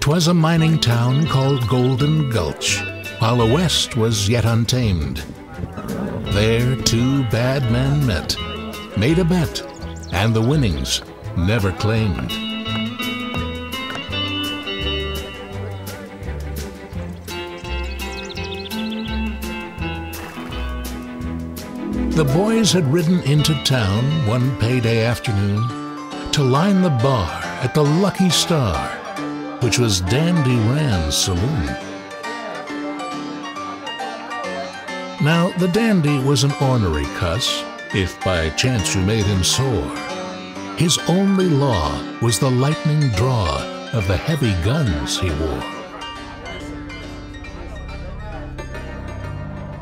'Twas a mining town called Golden Gulch, while the West was yet untamed. There two bad men met, made a bet, and the winnings never claimed. The boys had ridden into town one payday afternoon to line the bar at the Lucky Star, which was Dandy Rand's saloon. Now, the dandy was an ornery cuss, if by chance you made him sore. His only law was the lightning draw of the heavy guns he wore.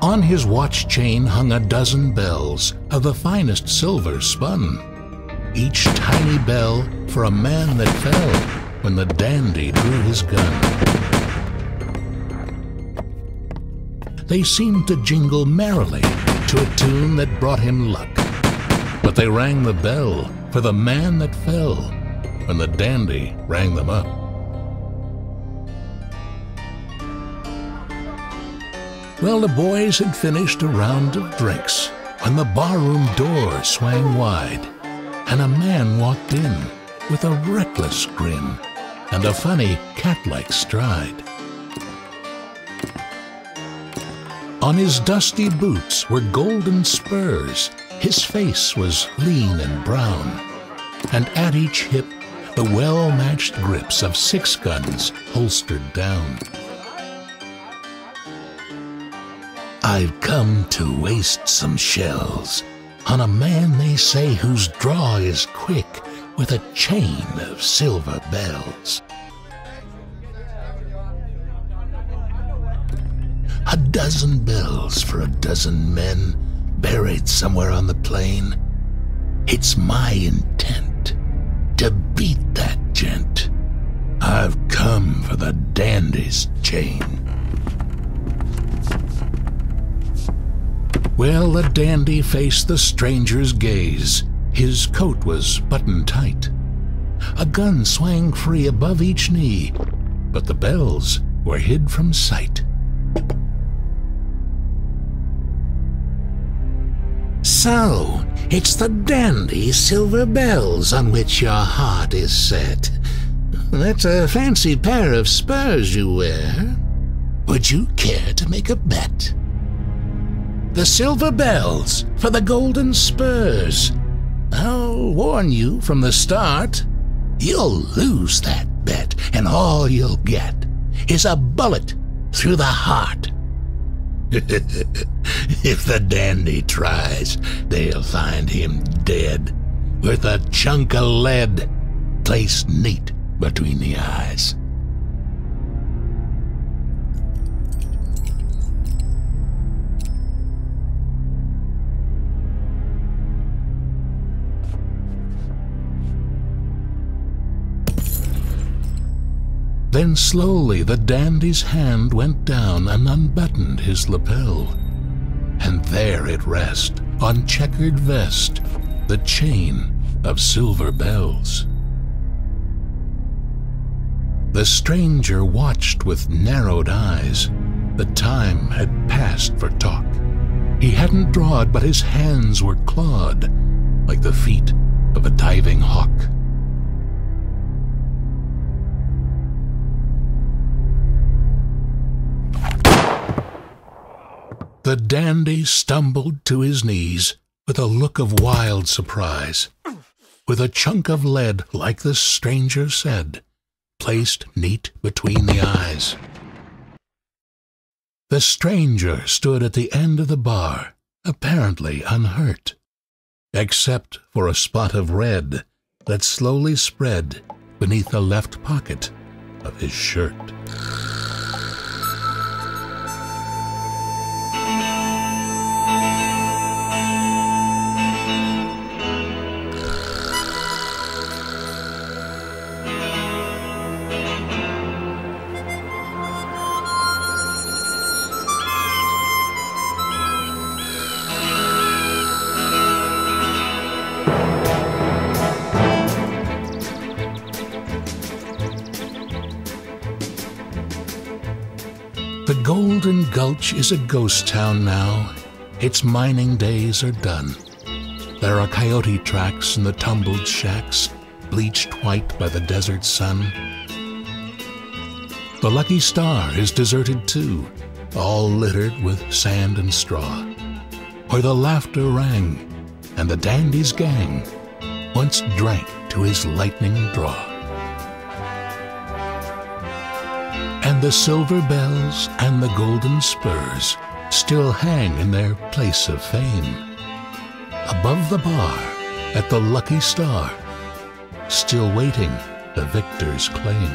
On his watch chain hung a dozen bells of the finest silver spun, each tiny bell for a man that fell when the dandy drew his gun. They seemed to jingle merrily to a tune that brought him luck, but they rang the bell for the man that fell when the dandy rang them up. Well, the boys had finished a round of drinks when the barroom door swang wide, and a man walked in with a reckless grin and a funny cat-like stride. On his dusty boots were golden spurs, his face was lean and brown, and at each hip the well-matched grips of 6 guns holstered down. I've come to waste some shells on a man they say whose draw is quick with a chain of silver bells. A dozen bells for a dozen men buried somewhere on the plain. It's my intent to beat that gent. I've come for the dandy's chain. Well, the dandy faced the stranger's gaze. His coat was buttoned tight. A gun swang free above each knee, but the bells were hid from sight. So, it's the dandy silver bells on which your heart is set. That's a fancy pair of spurs you wear. Would you care to make a bet? The silver bells for the golden spurs. I'll warn you from the start, you'll lose that bet, and all you'll get is a bullet through the heart. If the dandy tries, they'll find him dead, with a chunk of lead placed neat between the eyes. Then slowly the dandy's hand went down and unbuttoned his lapel, and there it rest, on checkered vest, the chain of silver bells. The stranger watched with narrowed eyes. The time had passed for talk. He hadn't drawed, but his hands were clawed like the feet of a diving hawk. The dandy stumbled to his knees with a look of wild surprise, with a chunk of lead, like the stranger said, placed neat between the eyes. The stranger stood at the end of the bar, apparently unhurt, except for a spot of red that slowly spread beneath the left pocket of his shirt. Golden Gulch is a ghost town now. Its mining days are done. There are coyote tracks in the tumbled shacks, bleached white by the desert sun. The Lucky Star is deserted too, all littered with sand and straw, where the laughter rang and the dandy's gang once drank to his lightning draw. And the silver bells and the golden spurs still hang in their place of fame, above the bar at the Lucky Star, still waiting the victor's claim.